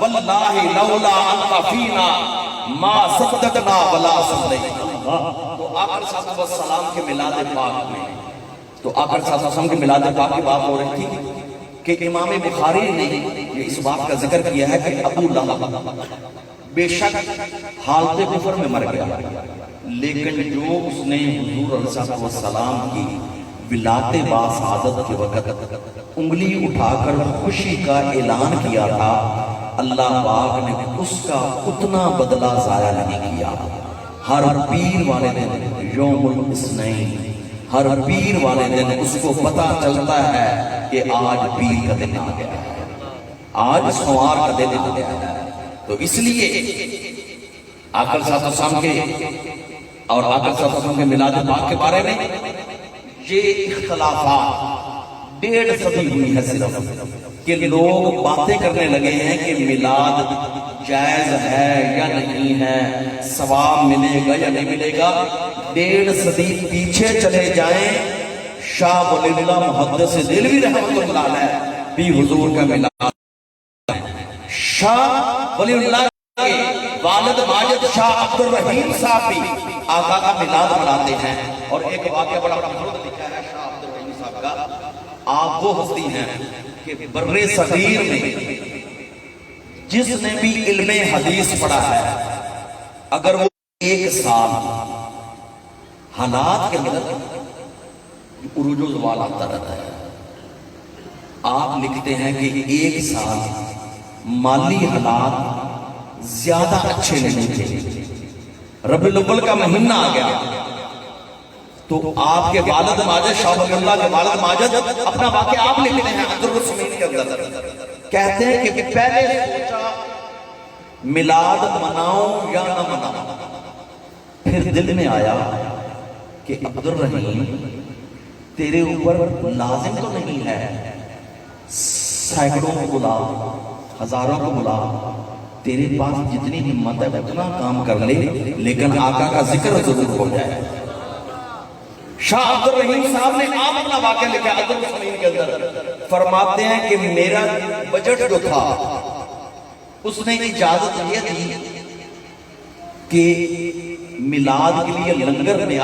واللہ لولا انت فینا ما صدقنا ولا صلینا۔ تو آقا صلی اللہ علیہ وسلم کے میلاد پاک میں، تو آقا صلی اللہ علیہ وسلم کے میلاد پاک کی بات ہو رہی تھی کہ امام بخاری نے یہ اس بات کا ذکر کیا ہے کہ ابو لہب بے شک حالت کفر میں مر گیا، لیکن جو اس نے حضور علیہ السلام کی ولادت باسعادت کے وقت انگلی اٹھا کر خوشی کا اعلان کیا تھا، اللہ پاک نے اس کا اتنا بدلہ ضائع نہیں کیا۔ ہر پیر والے دن یوم الاثنین، ہر پیر والے دن اس کو پتہ چلتا ہے کہ آج پیر کا دن آ گیا ہے، آج سوار کا دن آ گیا ہے۔ تو اس لیے آقا صلی اللہ علیہ وسلم کے اور آقا صلی اللہ علیہ وسلم کے میلاد پاک کے بارے میں یہ اختلافات 1.5 صدی ہوئی ہے صرف کہ لوگ باتیں کرنے لگے ہیں کہ میلاد جائز ہے یا نہیں ہے، ثواب ملے گا یا نہیں ملے گا۔ 1.5 صدی پیچھے چلے جائیں، شاہ ولی اللہ محدث دہلوی رحمۃ اللہ علیہ بھی حضور کا میلاد، شاہ ولی اللہ کے والد ماجد شاہ عبد الرحیم صاحب بھی آقا کا میلاد مناتے ہیں۔ اور ایک واقعہ بڑا خوبصورت لکھا ہے شاہ عبد الرحیم صاحب کا، آپ وہ ہستی ہیں کہ بر صغیر میں جس نے بھی علم حدیث پڑھا ہے، اگر وہ 1 سال حالات کے اندر عروج و زوال آتا رہتا ہے، آپ لکھتے ہیں کہ 1 سال مالی حالات زیادہ اچھے نہیں تھے، ربیع الاول کا مہینہ آ گیا تو آپ کے والد ماجد شاہ ولی اللہ کے والد ماجد اپنا واقعہ آپ لکھتے ہیں عبدالرسمین کے اندر، کہتے ہیں کہ پہلے سوچا میلاد مناؤں یا نہ مناؤں، پھر دل میں آیا کہ عبدالرحیم تیرے اوپر لازم تو نہیں ہے، سینکڑوں کو بلا، ہزاروں کو بلا، تیرے پاس جتنی ہمت ہے اتنا کام کر لے، لیکن آقا کا ذکر ضرور ہو جائے۔ شاہ عبد الرحیم صاحب نے آپ اپنا واقعہ لکھا ہے عبدالرحیم کے اندر، فرماتے ہیں کہ میرا بجٹ جو تھا اس نے اجازت یہ دی کہ میلاد کے لیے لنگر میں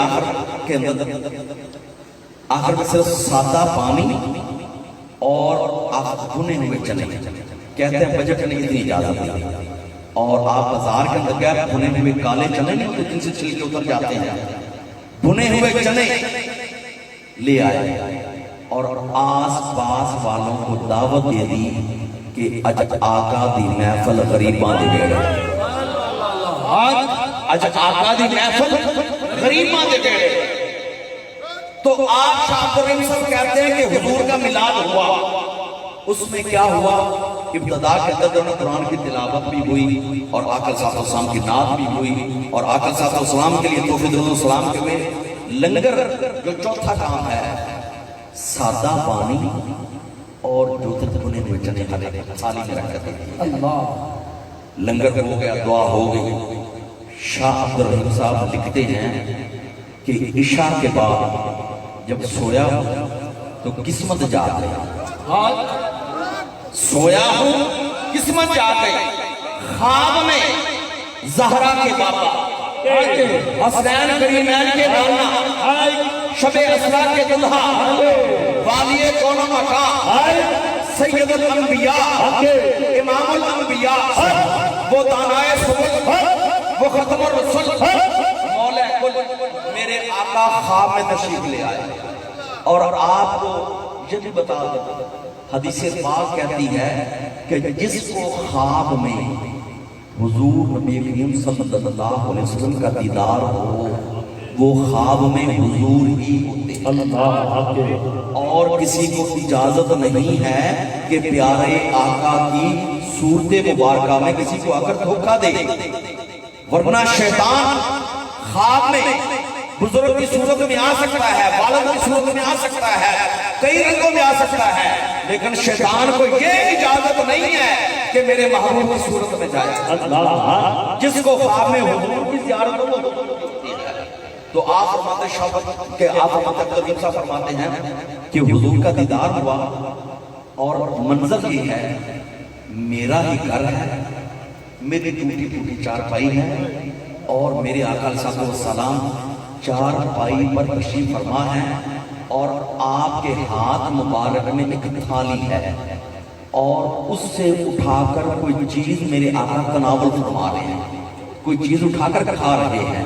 آخر میں صرف سادہ پانی اور بھنے ہوئے چنے، کہتے ہیں بجٹ نے اتنی اجازت دی، اور آپ بازار کے اندر گئے، بھنے ہوئے کالے چنے نہیں ہوتے جن سے چھلکے اتر جاتے ہیں، بھنے ہوئے چنے لے آئے اور آس پاس والوں کو دعوت دے دی کہ اج آقا دی محفل غریباں دے بیڑے، اج آقا دی محفل غریباں دے بیڑے۔ تو آج شاہ عبد الرحیم صاحب کہتے ہیں کہ حضور کا میلاد ہوا، اس میں کیا ہوا، ابتدا کے اندر قرآن کی تلاوت بھی ہوئی اور آقا صلی اللہ علیہ وسلم کی نعت بھی ہوئی، اور آقا صلی اللہ علیہ وسلم کے لیے تحفے درود و سلام کے میں لنگر جو چوتھا کام ہے، سادہ پانی اور جو بھنے ہوئے چنے ہرے تھالی میں رکھ کر لنگر ہو گیا، دعا ہو گئی۔ شاہ عبد الرحیم صاحب لکھتے ہیں کہ عشاء کے بعد جب سویا تو قسمت جاگ گئی، سویا ہوں قسمت جاگ گئی، خواب میں زہرا کے بابا حسین کریمین کے نانا شب اسرا کے دلہا والی کون مکان سید الانبیاء امام الانبیاء وہ دانائے سبل وہ ختم الرسل مولا کل میرے آقا آقا خواب میں تشریف لے آئے اور آپ کو یہ بھی بتا دیں حدیث پاک کہتی ہے کہ جس کو خواب میں حضور نبی کریم صلی اللہ علیہ وسلم کا دیدار ہو وہ خواب میں حضور ہی ہوتے ہیں اور کسی کو اجازت نہیں ہے کہ پیارے آقا کی صورت مبارکہ میں کسی کو آ کر دھوکہ دے، ورنہ شیطان خواب میں بزرگ کی صورت میں آ سکتا ہے، والد کی صورت میں آ سکتا ہے، کئی رنگوں میں آ سکتا ہے، لیکن شیطان کو یہ اجازت نہیں ہے کہ میرے محبوب کی صورت میں جائے۔ جس کو خواب میں حضور کی زیارت ہو وہ حضور کی ہوتی ہے۔ تو آپ فرماتے شعبت کہ آپ فرماتے صاحب فرماتے ہیں کہ حضور کا دیدار ہوا اور منظر یہ ہے میرا ہی گھر ہے، میری ٹوٹی ٹوٹی چارپائی ہے اور میرے آقا صلی اللہ علیہ وسلم چارپائی پر تشریف فرما ہے اور آپ کے ہاتھ مبارک میں ایک تھالی ہے اور اس سے اٹھا کر کوئی چیز میرے آقا تناول فرما رہے ہیں، کوئی چیز اٹھا کر کھا رہے ہیں۔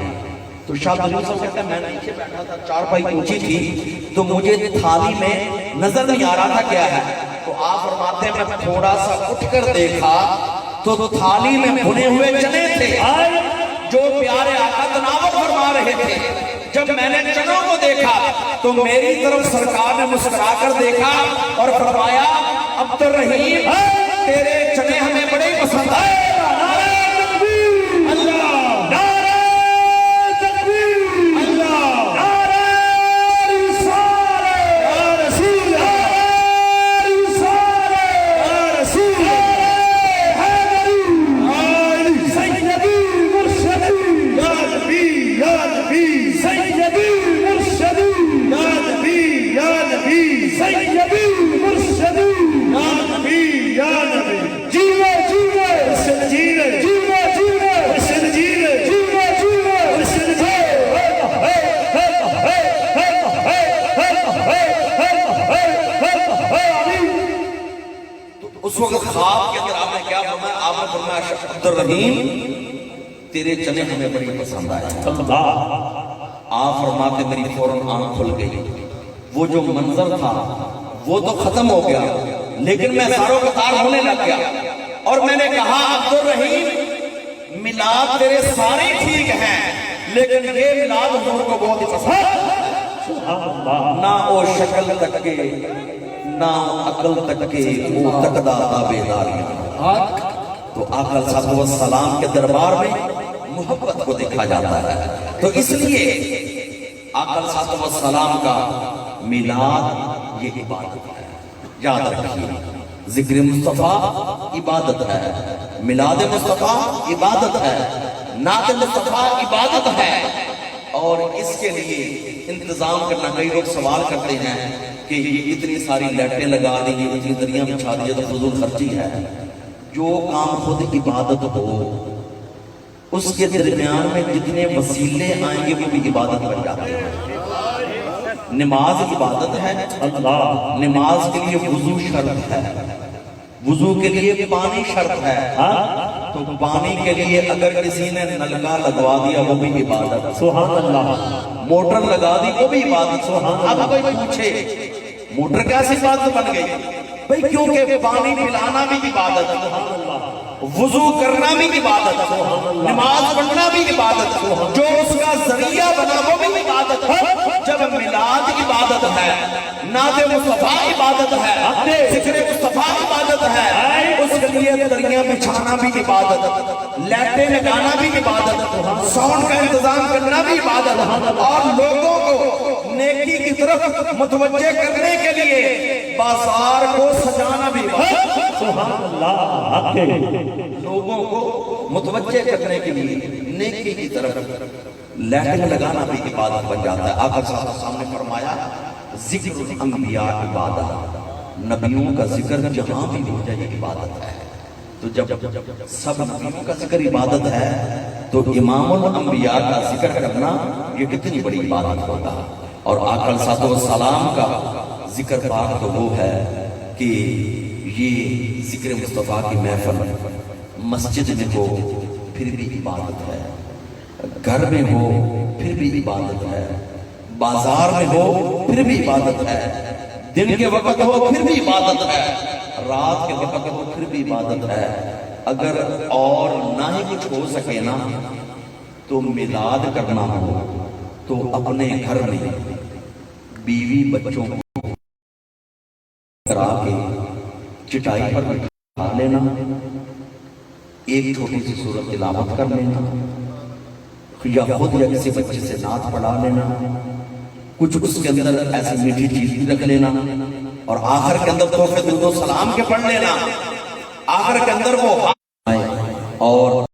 تو شاہ دلیل صاحب کہتے ہیں میں نیچے بیٹھا تھا، چارپائی اونچی تھی تو مجھے تھالی میں نظر نہیں آ رہا تھا کیا ہے، تو آپ فرماتے ہیں میں تھوڑا سا اٹھ کر دیکھا تو تھالی میں بھنے ہوئے چنے تھے جو پیارے آقا تناول فرما رہے تھے۔ جب میں نے چنوں کو دیکھا تو میری طرف سرکار نے مسکرا کر دیکھا اور فرمایا عبد الرحیم تیرے چنے ہمیں بڑے ہی پسند آئے۔ اس وقت خواب کے اندر آپ نے کیا فرمایا؟ آپ نے فرمایا عبد الرحیم تیرے چنے ہمیں بڑی پسند آئے۔ آپ فرماتے میری فوراً آنکھ کھل گئی، وہ جو منظر تھا وہ تو ختم ہو گیا لیکن میں زاروں قطار ہونے لگ گیا اور میں نے کہا عبد الرحیم میلاد تیرے سارے ٹھیک ہیں لیکن یہ میلاد حضور کو بہت ہی پسند، نہ وہ شکل تک کے نہ عقل تک کے وہ تقدا بیداریاں۔ تو آقا صلی اللہ علیہ وسلم کے دربار میں محبت کو دیکھا جاتا ہے، تو اس لیے آقا صلی اللہ علیہ وسلم کا میلاد یہ عبادت ہے، یاد رکھیے۔ ذکر مصطفیٰ عبادت ہے، میلاد مصطفیٰ عبادت ہے، نعت مصطفیٰ عبادت ہے، اور اس کے لیے انتظام کرنا، کئی لوگ سوال کرتے ہیں کہ یہ اتنی ساری لائٹیں لگا دی، اتنی دریاں بچھا دی تو فضول خرچی ہے۔ جو کام خود عبادت ہو اس کے درمیان میں جتنے وسیلے آئیں گے وہ بھی عبادت بن جاتے ہیں۔ نماز عبادت ہے، نماز کے لیے وضو شرط ہے، وضو کے لیے پانی شرط ہے، تو پانی کے لیے اگر کسی نے نلکا لگوا دیا وہ بھی عبادت، سبحان اللہ، موٹر لگا دی وہ بھی عبادت، سبحان اللہ۔ اب کوئی پوچھے موٹر کیسے عبادت بن گئی؟ بھئی کیونکہ پانی پلانا بھی عبادت، وضو کرنا بھی عبادت، نماز پڑھنا بھی عبادت، جو اس کا ذریعہ بنا وہ بھی عبادت ہے۔ جب میلاد عبادت ہے، نعت مصطفیٰ عبادت ہے، ذکر مصطفیٰ عبادت ہے، اس کے لیے دریاں بچھانا بھی عبادت، لائٹیں لگانا بھی عبادت، ساؤنڈ کا انتظام کرنا بھی عبادت، اور لوگوں کو نیکی کی طرف متوجہ کرنے کے لیے بازار کو سجانا بھی عبادت، سبحان اللہ، لوگوں کو متوجہ کرنے کے لیے نیکی کی طرف لائٹنگ لگانا بھی عبادت بن جاتا ہے۔ آقا صلی اللہ علیہ وسلم نے فرمایا ذکر الانبیاء عبادت، نبیوں کا ذکر جہاں بھی ہو جائے عبادت ہے۔ تو جب سب نبیوں کا ذکر عبادت ہے تو امام الانبیاء کا ذکر کرنا یہ کتنی بڑی عبادت ہوتا ہے۔ اور آقا صلی اللہ علیہ وسلم کا ذکر پاک تو وہ ہے کہ یہ ذکر مصطفیٰ کی محفل مسجد میں ہو پھر بھی عبادت ہے، گھر میں ہو پھر بھی عبادت ہے، بازار میں ہو پھر بھی عبادت ہے، دن کے وقت ہو پھر بھی عبادت ہے، رات کے وقت ہو پھر بھی عبادت ہے۔ اگر اور نہ ہی کچھ ہو سکے نا تو میلاد کرنا ہو تو اپنے گھر میں بیوی بچوں کو کرا کے چٹائی پر بٹھا لینا، ایک چھوٹی سی سورت تلاوت کر لینا، یا خود یا کسی بچے سے نعت پڑھا لینا، کچھ اس کے اندر ایسی میٹھی چیز بھی رکھ لینا، اور آخر کے اندر تحفے درود و سلام کے پڑھ لینا، آخر کے اندر وہ اور